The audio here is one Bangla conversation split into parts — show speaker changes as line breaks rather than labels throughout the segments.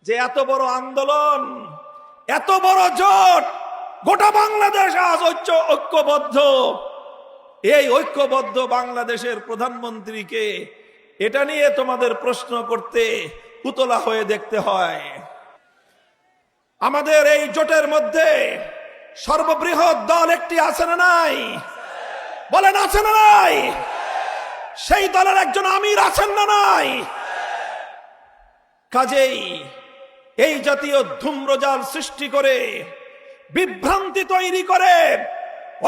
যে এত বড় আন্দোলন, এত বড় জোট, গোটা বাংলাদেশ আজ ঐক্যবদ্ধ। এই ঐক্যবদ্ধ বাংলাদেশের প্রধানমন্ত্রীকে এটা নিয়ে তোমাদের প্রশ্ন করতে উতলা হয়ে দেখতে হয়। আমাদের এই জোটের মধ্যে সর্ববৃহৎ দল একটি আছে না নাই? বলেন আছে না নাই? সেই দলের একজন আমির আছেন না নাই? কাজেই এই জাতীয় ধূম্রজাল সৃষ্টি করে, বিভ্রান্তি তৈরি করে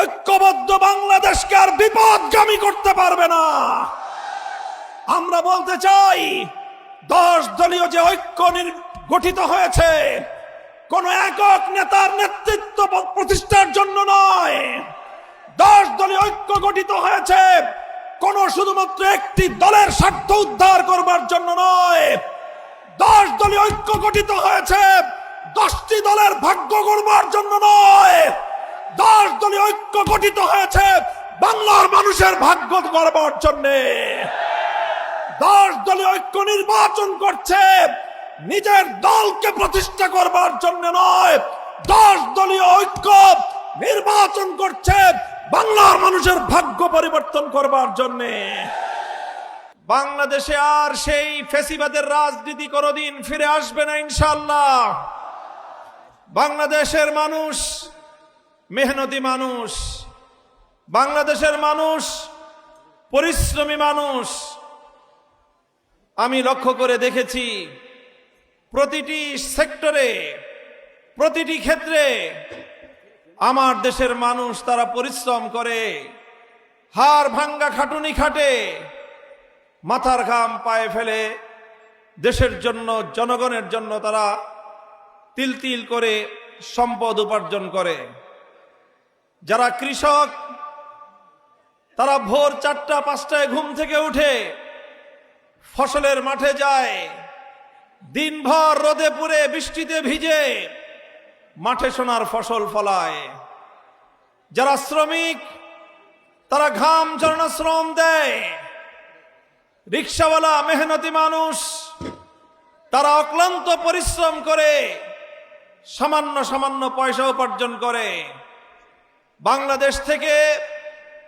ঐক্যবদ্ধ বাংলাদেশকে আর বিপদগামী করতে পারবে না। আমরা বলতে চাই, 10 দলীয় যে ঐক্য গঠিত হয়েছে, কোন একক নেতার নেতৃত্ব প্রতিষ্ঠার জন্য নয়। 10 দলীয় ঐক্য গঠিত হয়েছে কোন শুধুমাত্র একটি দলের স্বার্থ উদ্ধার করবার জন্য নয়। 10 দলীয় ঐক্য গঠিত হয়েছে 10টি দলের ভাগ্য গড়বার জন্য নয়। 10 দলীয় ঐক্য গঠিত হয়েছে বাংলার মানুষের ভাগ্য গড়বার জন্য। 10 দলীয় ঐক্য নির্বাচন করছে নিজের দলকে প্রতিষ্ঠা করবার জন্য নয়। 10 দলীয় ঐক্য নির্বাচন করছে বাংলার মানুষের ভাগ্য পরিবর্তন করবার জন্য। বাংলাদেশে আর সেই ফ্যাসিবাদের রাজনীতি কোনদিন ফিরে আসবে না ইনশাআল্লাহ। বাংলাদেশের মানুষ মেহনতি মানুষ, বাংলাদেশের মানুষ পরিশ্রমী মানুষ। আমি লক্ষ্য করে দেখেছি, প্রতিটি সেক্টরে, প্রতিটি ক্ষেত্রে আমার দেশের মানুষ তারা পরিশ্রম করে, হাড় ভাঙ্গা খাটুনি খাটে, মাথার ঘাম পায়ে ফেলে দেশের জন্য, জনগণের জন্য তারা তিল তিল করে সম্পদ উপার্জন করে। যারা কৃষক, তারা ভোর 4টা-5টায় ঘুম থেকে উঠে ফসলের মাঠে যায়, দিনভর রোদে পুড়ে বৃষ্টিতে ভিজে মাঠে সোনার ফসল ফলায়। যারা শ্রমিক, তারা ঘাম ঝরানো শ্রম দেয়। রিকশাওয়ালা মেহনতি মানুষ, তারা অক্লান্ত পরিশ্রম করে সামান্য সামান্য পয়সা উপার্জন করে। বাংলাদেশ থেকে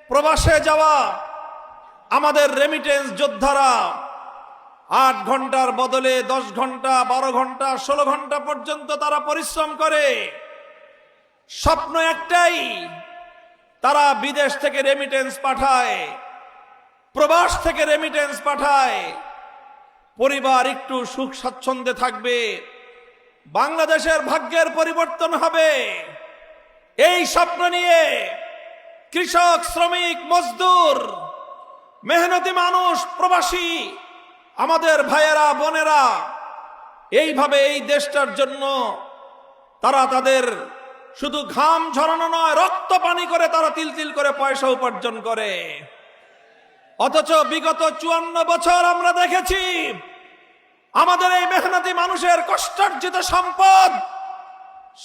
প্রবাসে যাওয়া আমাদের রেমিটেন্স যোদ্ধারা 8 ঘন্টার বদলে 10 ঘন্টা, 12 ঘন্টা, 16 ঘন্টা পর্যন্ত তারা পরিশ্রম করে। স্বপ্ন একটাই, তারা বিদেশ থেকে রেমিটেন্স পাঠায়, প্রবাস থেকে রেমিটেন্স পাঠায়, পরিবার একটু সুখ স্বাচ্ছন্দ্যে থাকবে, বাংলাদেশের ভাগ্যের পরিবর্তন হবে। এই স্বপ্ন নিয়ে কৃষক, শ্রমিক, মজদুর, মেহনতি মানুষ, প্রবাসী আমাদের ভাইয়েরা, বোনেরা এইভাবে এই দেশটার জন্য তারা তাদের শুধু ঘাম ঝরানো নয়, রক্ত পানি করে তারা তিল তিল করে পয়সা উপার্জন করে। অথচ বিগত 54 বছর আমরা দেখেছি আমাদের এই মেহনতি মানুষের কষ্টার্জিত সম্পদ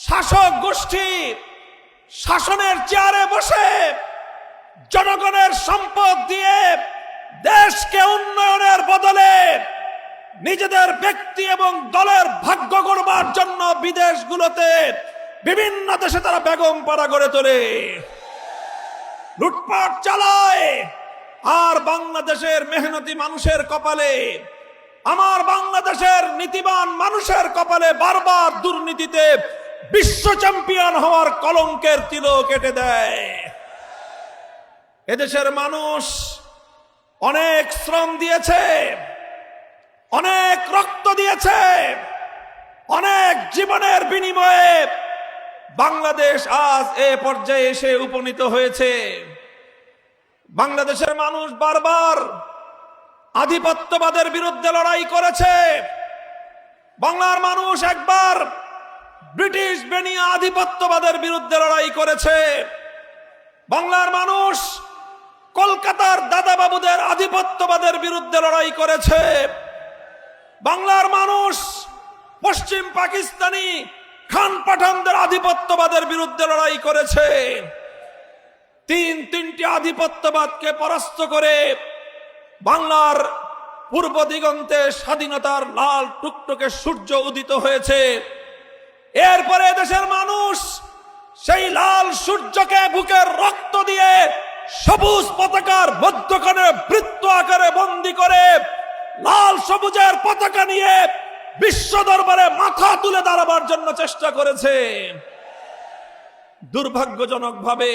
শাসক গোষ্ঠী শাসনের চেয়ারে বসে জনগণের সম্পদ দিয়ে দেশকে উন্নয়নের বদলে নিজেদের ব্যক্তি এবং দলের ভাগ্য গড়বার জন্য বিদেশগুলোতে, বিভিন্ন দেশে তারা বেগম পাড়া গড়ে তোলে, লুটপাট চালায়। আর বাংলাদেশের মেহনতি মানুষের কপালে, আমার বাংলাদেশের নীতিবান মানুষের কপালে বারবার দুর্নীতিতে বিশ্ব চ্যাম্পিয়ন হওয়ার কলঙ্কের তিলক কেটে দেয়। এদেশের মানুষ অনেক শ্রম দিয়েছে, অনেক রক্ত দিয়েছে, অনেক জীবনের বিনিময়ে বাংলাদেশ আজ এ পর্যায়ে এসে উপনীত হয়েছে। বাংলাদেশের মানুষ বারবার আধিপত্যবাদের বিরুদ্ধে লড়াই করেছে। বাংলার মানুষ একবার ব্রিটিশ বেনিয়া আধিপত্যবাদের বিরুদ্ধে লড়াই করেছে। বাংলার মানুষ কলকাতার দাদাবাবুদের আধিপত্যবাদের বিরুদ্ধে লড়াই করেছে। বাংলার মানুষ পশ্চিম পাকিস্তানি খান পাঠানদের আধিপত্যবাদের বিরুদ্ধে লড়াই করেছে। তিনটি আধিপত্যবাদকে পরাস্ত করে বাংলার পূর্ব দিগন্তে স্বাধীনতার লাল টুকটুকে সূর্য উদিত হয়েছে। এরপরে দেশের মানুষ সেই লাল সূর্যকে বুকের রক্ত দিয়ে সবুজ পতাকার মধ্যখানে বৃত্ত আকারে বন্দী করে লাল সবুজের পতাকা নিয়ে বিশ্ব দরবারে মাথা তুলে দাঁড়াবার জন্য চেষ্টা করেছে। দুর্ভাগ্যজনকভাবে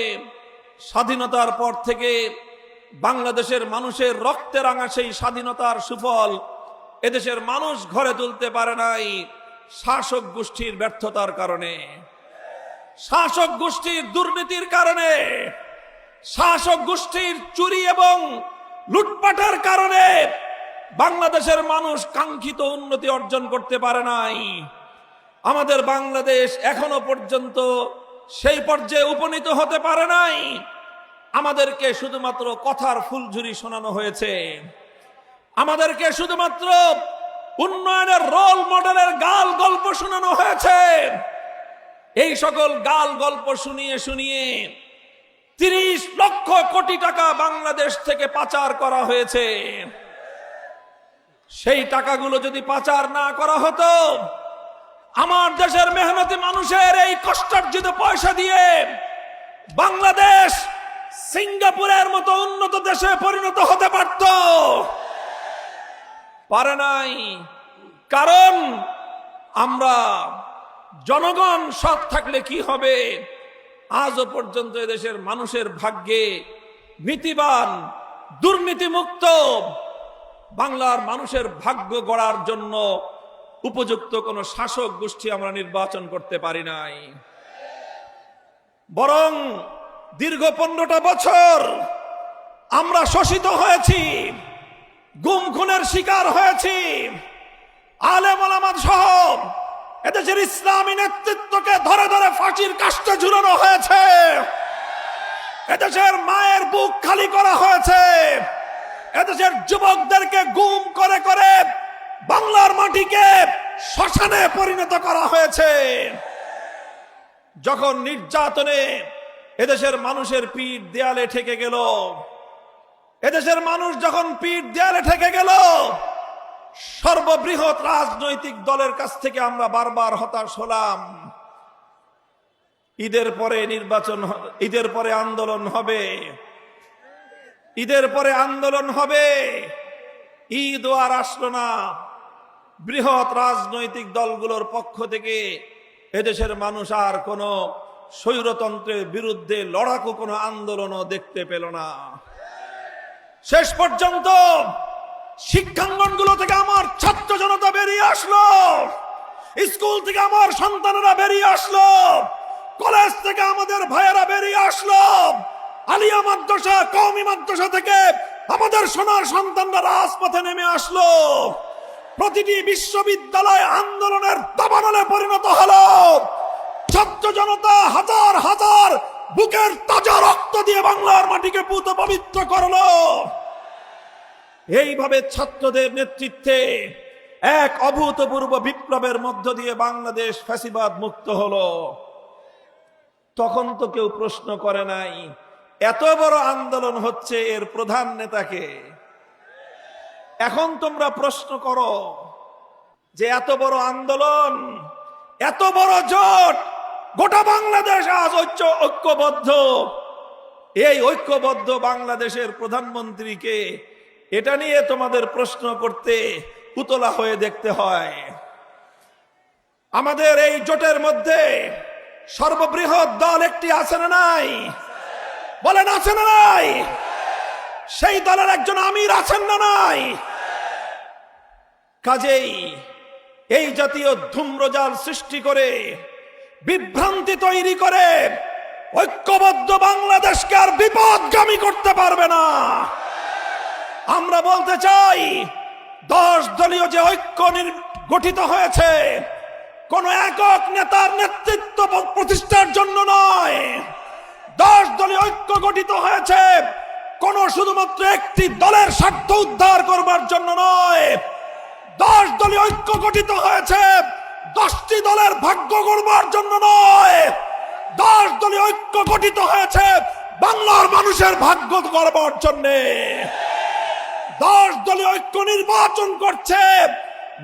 স্বাধীনতার পর থেকে বাংলাদেশের মানুষের রক্তে রাঙা সেই স্বাধীনতার সুফল এদেশের মানুষ ঘরে তুলতে পারে নাই শাসক গোষ্ঠীর ব্যর্থতার কারণে, শাসক গোষ্ঠীর দুর্নীতির কারণে, শাসক গোষ্ঠীর চুরি এবং লুটপাটের কারণে বাংলাদেশের মানুষ কাঙ্ক্ষিত উন্নতি অর্জন করতে পারে নাই। আমাদের বাংলাদেশ এখনো পর্যন্ত সেই পর্যায়ে উপনীত হতে পারে নাই। আমাদেরকে শুধুমাত্র কথার ফুলঝুরি শোনানো হয়েছে, আমাদেরকে শুধুমাত্র উন্নয়নের রোল মডেলের গাল গল্প শোনানো হয়েছে। এই সকল গাল গল্প শুনিয়ে শুনিয়ে 30 লক্ষ কোটি টাকা বাংলাদেশ থেকে পাচার করা হয়েছে। সেই টাকাগুলো যদি পাচার না করা হতো, আমার দেশের মেহনতি মানুষের এই কষ্টার্জিত পয়সা দিয়ে বাংলাদেশ সিঙ্গাপুরের মতো উন্নত দেশে পরিণত হতে পারত, পারে নাই। কারণ আমরা জনগণ সৎ থাকলে কি হবে, আজও পর্যন্ত এদেশের মানুষের ভাগ্যে নীতিবান দুর্নীতিমুক্ত বাংলার মানুষের ভাগ্য গড়ার জন্য উপযুক্ত কোন শাসক গোষ্ঠী আমরা নির্বাচন করতে পারি নাই। বরং দীর্ঘ 15টা বছর আমরা শোষিত হয়েছি, গুম খুনের শিকার হয়েছি, আলেম ওলামা সহ এদেশের ইসলামী নেতৃত্বকে ধরে ধরে ফাঁসির কাস্টে ঝুলানো হয়েছে, এদেশের মায়ের বুক খালি করা হয়েছে, এদেশের যুবকদেরকে গুম করে করে বাংলার মাটিকে শ্মশানে পরিণত করা হয়েছে। যখন নির্যাতনে এদেশের মানুষের পিঠ দেয়ালে ঠেকে গেল, এদেশের মানুষ যখন পিঠ দেয়ালে ঠেকে গেল, সর্ববৃহৎ রাজনৈতিক দলের কাছ থেকে আমরা বারবার হতাশ হলাম। ঈদের পরে নির্বাচন, ঈদের পরে আন্দোলন হবে, ঈদের পরে আন্দোলন হবে, ঈদ আর আসলো না। বৃহৎ রাজনৈতিক দলগুলোর পক্ষ থেকে এদেশের মানুষ আর কোন স্বৈরতন্ত্রের বিরুদ্ধে লড়াকু কোনো আন্দোলনও দেখতে পেল না। শেষ পর্যন্ত শিক্ষাঙ্গনগুলো থেকে আমার ছাত্র জনতা বেরিয়ে আসলো, স্কুল থেকে আমার সন্তানেরা বেরিয়ে আসলো, কলেজ থেকে আমাদের ভাইয়েরা বেরিয়ে আসলো, আলিয়া মাদ্রাসা কওমি মাদ্রাসা থেকে আমাদের সোনার সন্তানরা রাজপথে নেমে আসলো। প্রতিটি বিশ্ববিদ্যালয় আন্দোলনের দাবানলে পরিণত হলো। ছাত্র জনতা হাজার হাজার বুকের তাজা রক্ত দিয়ে বাংলার মাটিকে পুত পবিত্র করলো। এইভাবে ছাত্রদের নেতৃত্বে এক অভূতপূর্ব বিপ্লবের মধ্য দিয়ে বাংলাদেশ ফ্যাসিবাদ মুক্ত হলো। তখন তো কেউ প্রশ্ন করে নাই এত বড় আন্দোলন হচ্ছে, এর প্রধান নেতাকে। এখন তোমরা প্রশ্ন করো যে এত বড় আন্দোলন, এত বড় জোট, গোটা বাংলাদেশ আজ ঐক্যবদ্ধ, এই ঐক্যবদ্ধ বাংলাদেশের প্রধানমন্ত্রীকে এটা নিয়ে তোমাদের প্রশ্ন করতে উতলা হয়ে দেখতে হয়। আমাদের এই জোটের মধ্যে সর্ববৃহৎ দল একটি আছে না নাই? বলেন আছে না নাই? সেই দলের একজন আমির আছেন না নাই? কাজেই এই জাতীয় ধূম্রজাল সৃষ্টি করে, বিভ্রান্তি তৈরি করে ঐক্যবদ্ধ বাংলাদেশকে আর বিপদগামী করতে পারবে না। আমরা বলতে চাই 10 দলীয় যে ঐক্য গঠিত হয়েছে, কোন একক নেতার নেতৃত্ব প্রতিষ্ঠার জন্য নয়। 10 দলীয় ঐক্য গঠিত হয়েছে কোন শুধুমাত্র একটি দলের স্বার্থ উদ্ধার করবার জন্য নয়। 10 দলীয় ঐক্য গঠিত হয়েছে 10টি দলের ভাগ্য গড়বার জন্য নয়। 10 দলীয় ঐক্য গঠিত হয়েছে বাংলার মানুষের ভাগ্য গড়বার জন্য। 10 দলীয় ঐক্য নির্বাচন করছে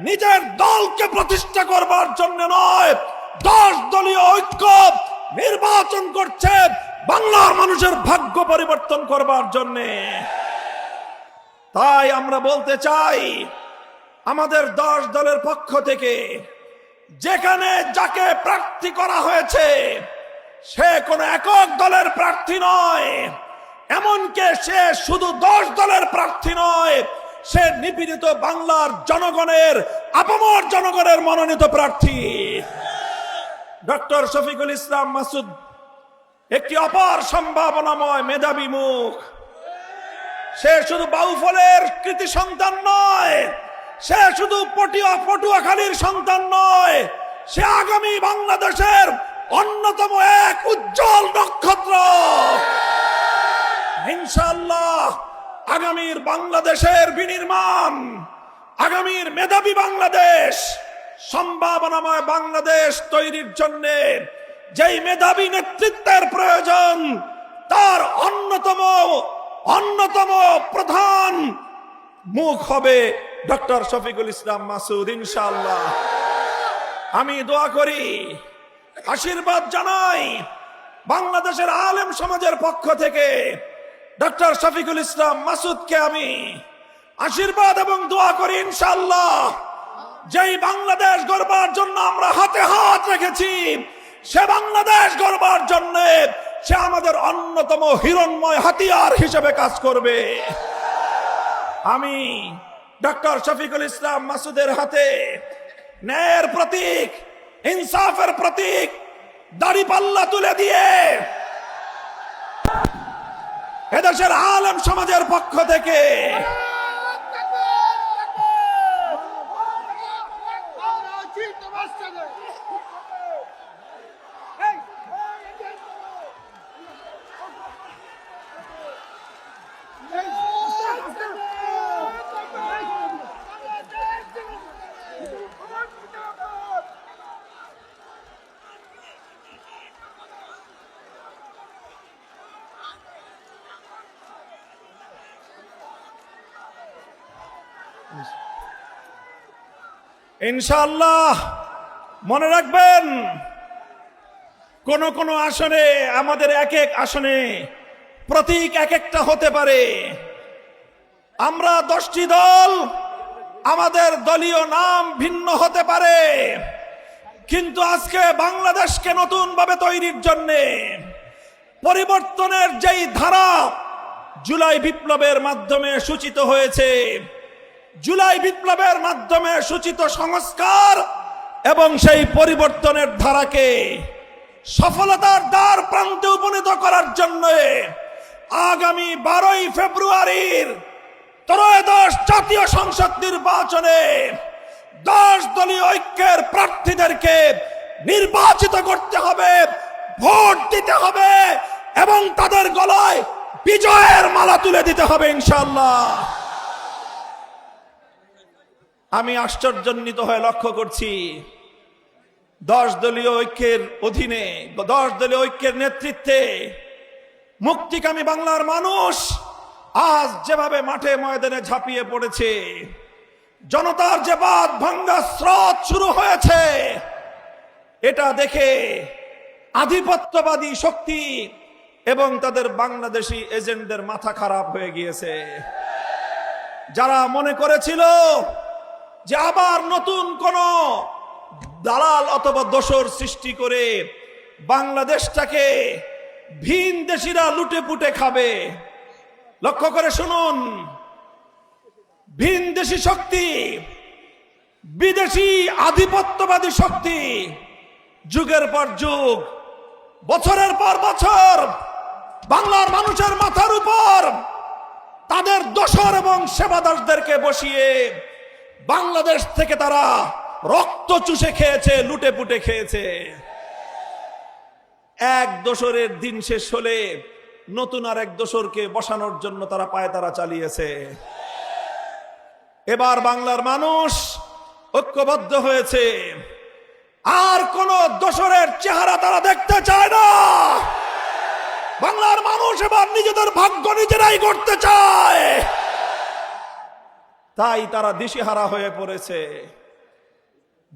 নিজের দলকে প্রতিষ্ঠা করবার জন্য নয়, 10 দলীয় ঐক্য নির্বাচন করছে বাংলার মানুষের ভাগ্য পরিবর্তন করবার জন্য। তাই আমরা বলতে চাই, আমাদের 10 দলের পক্ষ থেকে যেখানে যাকে প্রার্থী করা হয়েছে সে কোনো একক দলের প্রার্থী নয়, এমনকি সে শুধু 10 দলের প্রার্থী নয়, সে নিপীড়িত বাংলার জনগণের, আপামর জনগণের মনোনীত প্রার্থী। ডক্টর শফিকুল ইসলাম মাসুদ একটি অপার সম্ভাবনাময় মেধাবী মুখ। সে শুধু বাউফলের কৃতি সন্তান নয়, সে শুধু পটুয়াখালীর সন্তান নয়, সে আগামী বাংলাদেশের অন্যতম এক উজ্জ্বল নক্ষত্র। ইনশাআল্লাহ আগামীর বাংলাদেশের বিনির্মাণ, আগামীর মেধাবী বাংলাদেশ, সম্ভাবনাময় বাংলাদেশ তৈরির জন্য যেই মেধাবী নেতৃত্বের প্রয়োজন, তার অন্যতম প্রধান মুখ হবে ডক্টর শফিকুল ইসলাম মাসুদ। ইনশাআল্লাহ আমি দোয়া করি, আশীর্বাদ জানাই বাংলাদেশের আলেম সমাজের পক্ষ থেকে ডক্টর শফিকুল ইসলাম মাসুদকে আমি আশীর্বাদ এবং দোয়া করি। ইনশাআল্লাহ যেই বাংলাদেশ গড়বার জন্য আমরা হাতে হাত রেখেছি, সে বাংলাদেশ গড়বার জন্য সে আমাদের অন্যতম হিরণ্ময় হাতিয়ার হিসেবে কাজ করবে। আমি ডক্টর শফিকুল ইসলাম মাসুদের হাতে ন্যায়ের প্রতীক, ইনসাফের প্রতীক দাড়িপাল্লা তুলে দিয়ে এদেশের আলেম সমাজের পক্ষ থেকে ইনশাআল্লাহ মনে রাখবেন, কোন কোন আসনে আমাদের এক এক আসনে প্রতীক এক একটা হতে পারে। আমরা 10টি দল, আমাদের দলীয় নাম ভিন্ন হতে পারে, কিন্তু আজকে বাংলাদেশকে নতুন ভাবে তৈরির জন্য পরিবর্তনের যেই ধারা জুলাই বিপ্লবের মাধ্যমে সূচিত হয়েছে, জুলাই বিপ্লবের মাধ্যমে সূচিত সংস্কার এবং সেই পরিবর্তনের ধারাকে সফলতার দ্বার প্রান্তে উপনীত করার জন্য আগামী 12ই ফেব্রুয়ারির ত্রয়োদশ জাতীয় সংসদ নির্বাচনে 10 দলীয় ঐক্যের প্রার্থীদেরকে নির্বাচিত করতে হবে, ভোট দিতে হবে এবং তাদের গলায় বিজয়ের মালা তুলে দিতে হবে ইনশাআল্লাহ। আমি আশ্চর্যান্বিত হয়ে লক্ষ্য করছি, 10 দলীয় ঐক্যের অধীনে, 10 দলীয় ঐক্যের নেতৃত্বে মুক্তিকামী বাংলার মানুষ আজ যেভাবে মাঠে ময়দানে ঝাঁপিয়ে পড়েছে, জনতার যে বাঁধ ভাঙ্গা স্রোত শুরু হয়েছে, এটা দেখে আধিপত্যবাদী শক্তি এবং তাদের বাংলাদেশি এজেন্টদের মাথা খারাপ হয়ে গিয়েছে। যারা মনে করেছিল যে আবার নতুন কোন দালাল অথবা দোসর সৃষ্টি করে বাংলাদেশটাকে ভিন দেশিরা লুটে পুটে খাবে, লক্ষ্য করে শুনুন, ভিন দেশি শক্তি, বিদেশি আধিপত্যবাদী শক্তি যুগের পর যুগ, বছরের পর বছর বাংলার মানুষের মাথার উপর তাদের দোসর এবং সেবাদাসদেরকে বসিয়ে বাংলাদেশ থেকে তারা রক্ত চুষে খেয়েছে, লুটে পুটে খেয়েছে। এক দোসরের দিন শেষ হলে নতুন আর এক দোসরকে বসানোর জন্য তারা পায়তারা চালিয়েছে। এবার বাংলার মানুষ ঐক্যবদ্ধ হয়েছে, আর কোন দোসরের চেহারা তারা দেখতে চায় না। বাংলার মানুষ এবার নিজেদের ভাগ্য নিজেরাই করতে চায়। তাই তারা দিশেহারা হয়ে পড়েছে,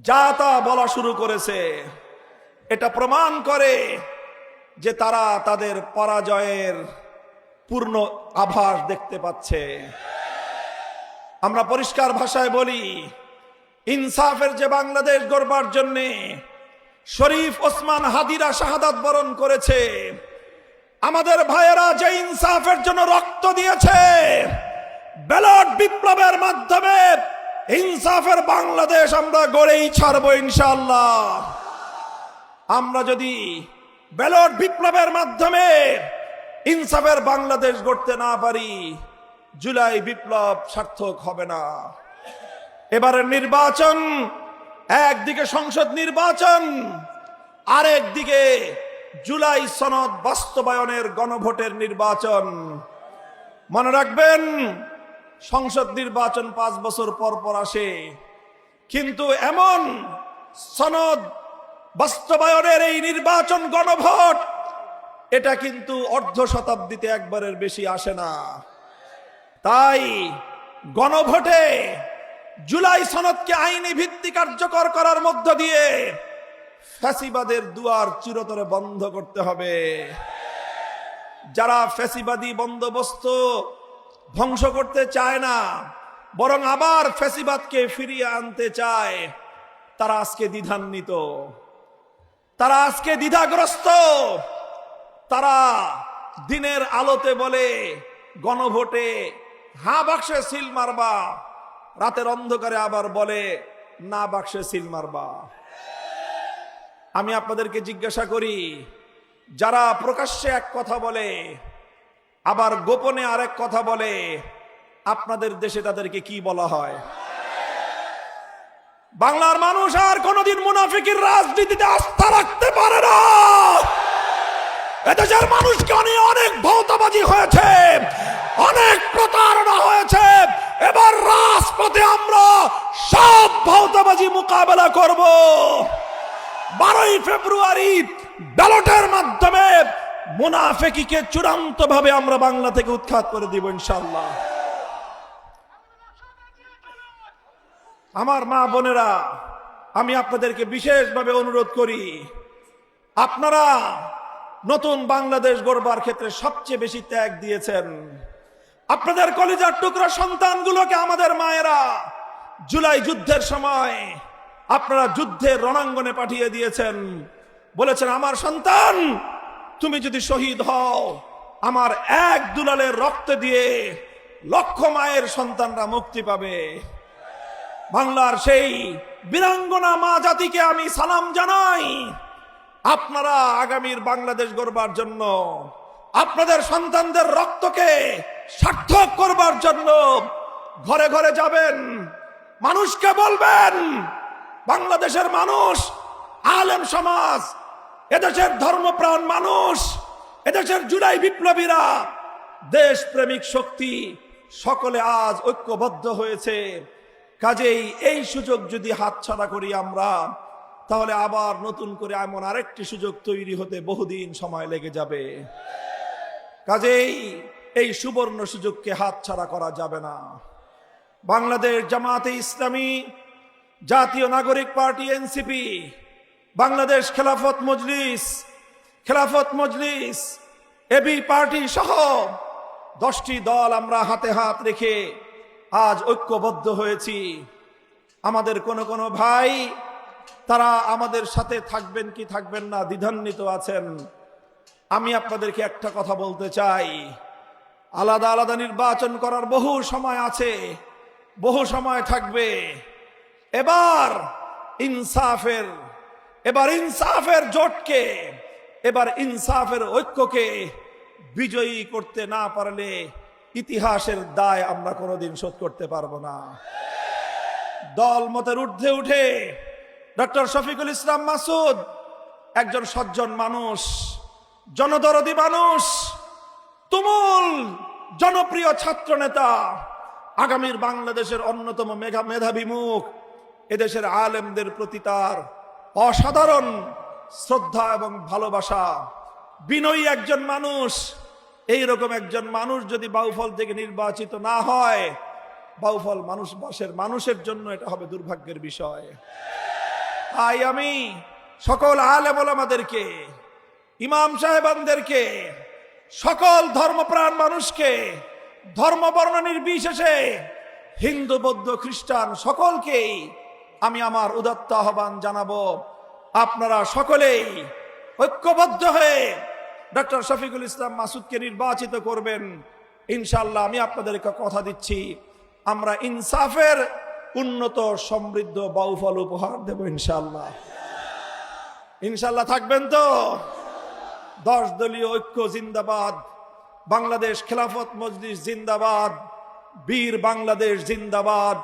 যা তা বলা শুরু করেছে। এটা প্রমাণ করে যে তারা তাদের পরাজয়ের পূর্ণ আভাস দেখতে পাচ্ছে। আমরা পরিষ্কার ভাষায় বলি, ইনসাফের যে বাংলাদেশ গড়বার জন্যে শরীফ ওসমান হাদিরা শাহাদাত বরণ করেছে, আমাদের ভাইয়েরা যে ইনসাফের জন্য রক্ত দিয়েছে, ব্যালট বিপ্লবের মাধ্যমে ইনসাফের বাংলাদেশ আমরা গড়েই ছাড়বো ইনশাআল্লাহ। আমরা যদি ব্যালট বিপ্লবের মাধ্যমে ইনসাফের বাংলাদেশ গড়তে না পারি, জুলাই বিপ্লব সার্থক হবে না। এবারের নির্বাচন একদিকে সংসদ নির্বাচন, আরেকদিকে জুলাই সনদ বাস্তবায়নের গণভোটের নির্বাচন। মনে রাখবেন, সংসদ নির্বাচন 5 বছর পর পর আসে, কিন্তু এমন সনদ বাস্তবায়নের এই নির্বাচন গণভোট, এটা কিন্তু অর্ধ শতাব্দীতে একবারের বেশি আসে না। তাই গণভোটে জুলাই সনদকে আইনি ভিত্তি কার্যকর করার মধ্য দিয়ে ফ্যাসিবাদের দুয়ার চিরতরে বন্ধ করতে হবে। যারা ফ্যাসিবাদী বন্দোবস্ত ধ্বংস করতে চায় না, বরং আবার ফ্যাসিবাদকে ফিরিয়ে আনতে চায়, তারা আজকে দ্বিধান্বিত, তারা আজকে দ্বিধাগ্রস্ত। তারা দিনের আলোতে বলে গণভোটে হ্যাঁ বাক্সে সিল মারবা, রাতের অন্ধকারে আবার বলে না বাক্সে সিল মারবা। আমি আপনাদেরকে জিজ্ঞাসা করি, যারা প্রকাশ্যে এক কথা বলে আবার গোপনে আরেক কথা বলে, আপনাদের দেশে তাদেরকে কি বলা হয়? বাংলার মানুষ আর কোনদিন মুনাফিকের রাজনীতিতে আস্থা রাখতে পারে না। এদেশের মানুষকে অনেক ভৌতাবাজি হয়েছে, অনেক প্রতারণা হয়েছে। এবার রাজপথে আমরা সব ভৌতাবাজি মোকাবেলা করব। 12ই ফেব্রুয়ারি ব্যালটের মাধ্যমে মুনাফিককে চূড়ান্ত ভাবে আমরা বাংলা থেকে উৎখাত করে দিব ইনশাআল্লাহ। আমার মা বোনেরা, আমি আপনাদেরকে বিশেষভাবে অনুরোধ করি, আপনারা নতুন বাংলাদেশ গড়বার ক্ষেত্রে সবচেয়ে বেশি ত্যাগ দিয়েছেন। আপনাদের কলিজার টুকরা সন্তানগুলোকে আমাদের মায়েরা জুলাই যুদ্ধের সময় আপনারা যুদ্ধের রণাঙ্গনে পাঠিয়ে দিয়েছেন। বলেছেন, আমার সন্তান তুমি যদি শহীদ হও, আমার এক দুলালের রক্ত দিয়ে লক্ষ মায়ের সন্তানরা মুক্তি পাবে। বাংলার সেই বীরাঙ্গনা মা জাতিকে আমি সালাম জানাই। আপনারা আগামীর বাংলাদেশ গড়বার জন্য, আপনাদের সন্তানদের রক্তকে সার্থক করবার জন্য ঘরে ঘরে যাবেন, মানুষকে বলবেন, বাংলাদেশের মানুষ, আলেম সমাজ, এদেশের ধর্মপ্রাণ মানুষ, এদেশের জুলাই বিপ্লবীরা, দেশপ্রেমিক শক্তি সকলে আজ ঐক্যবদ্ধ হয়েছে। কাজেই এই সুযোগ যদি হাতছাড়া করি আমরা, তাহলে আবার নতুন করে এমন আরেকটি সুযোগ তৈরি হতে বহুদিন সময় লেগে যাবে। কাজেই এই সুবর্ণ সুযোগকে হাতছাড়া করা যাবে না। বাংলাদেশ জামাতে ইসলামী, জাতীয় নাগরিক party NCP, Bangladesh Khelafat Majlis, AB party সহ 10টি দল আমরা হাতে হাত রেখে আজ ঐক্যবদ্ধ হয়েছি। আমাদের কোন ভাই তারা আমাদের সাথে থাকবেন কি থাকবেন না দ্বিধান্বিত আছেন। আমি আপনাদেরকে একটা কথা বলতে চাই, আলাদা আলাদা নির্বাচন করার বহু সময় আছে, বহু সময় থাকবে। এবার ইনসাফের জোটকে, এবার ইনসাফের ঐক্যকে বিজয়ী করতে না পারলে ইতিহাসের দায় আমরা কোনোদিন শোধ করতে পারবো না। দল মতের ঊর্ধ্বে উঠে ডক্টর শফিকুল ইসলাম মাসুদ একজন সজ্জন মানুষ, জনদরদী মানুষ, তুমুল জনপ্রিয় ছাত্র নেতা, আগামীর বাংলাদেশের অন্যতম মেধাবী মুখ। এদেশের আলেমদের প্রতি তার অসাধারণ শ্রদ্ধা এবং ভালোবাসা। বিনয়ী একজন মানুষ। এইরকম একজন মানুষ যদি বাউফল থেকে নির্বাচিত না হয়, বাউফল মানুষের জন্য এটা হবে দুর্ভাগ্যের বিষয়। তাই আমি সকল আলেম ওলামাদেরকে, ইমাম সাহেবানদেরকে, সকল ধর্মপ্রাণ মানুষকে, ধর্ম বর্ণ নির্বিশেষে, হিন্দু বৌদ্ধ খ্রিস্টান সকলকেই আমি আমার উদাত্ত আহ্বান জানাবো, আপনারা সকলেই ঐক্যবদ্ধ হয়ে ডক্টর শফিকুল ইসলাম মাসুদকে নির্বাচিত করবেন। ইনশাআল্লাহ আমি আপনাদেরকে কথা দিচ্ছি, আমরা ইনসাফের উন্নত সমৃদ্ধ বাউফল উপহার দেব ইনশাআল্লাহ। ইনশাআল্লাহ থাকবেন তো? 10 দলীয় ঐক্য জিন্দাবাদ, বাংলাদেশ খেলাফত মজলিস জিন্দাবাদ, বীর বাংলাদেশ জিন্দাবাদ,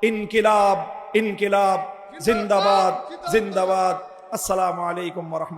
ইনকিলাব ইনকিলাব জিন্দাবাদ জিন্দাবাদ। আসসালামু আলাইকুম ওয়া রাহমাতুল্লাহ।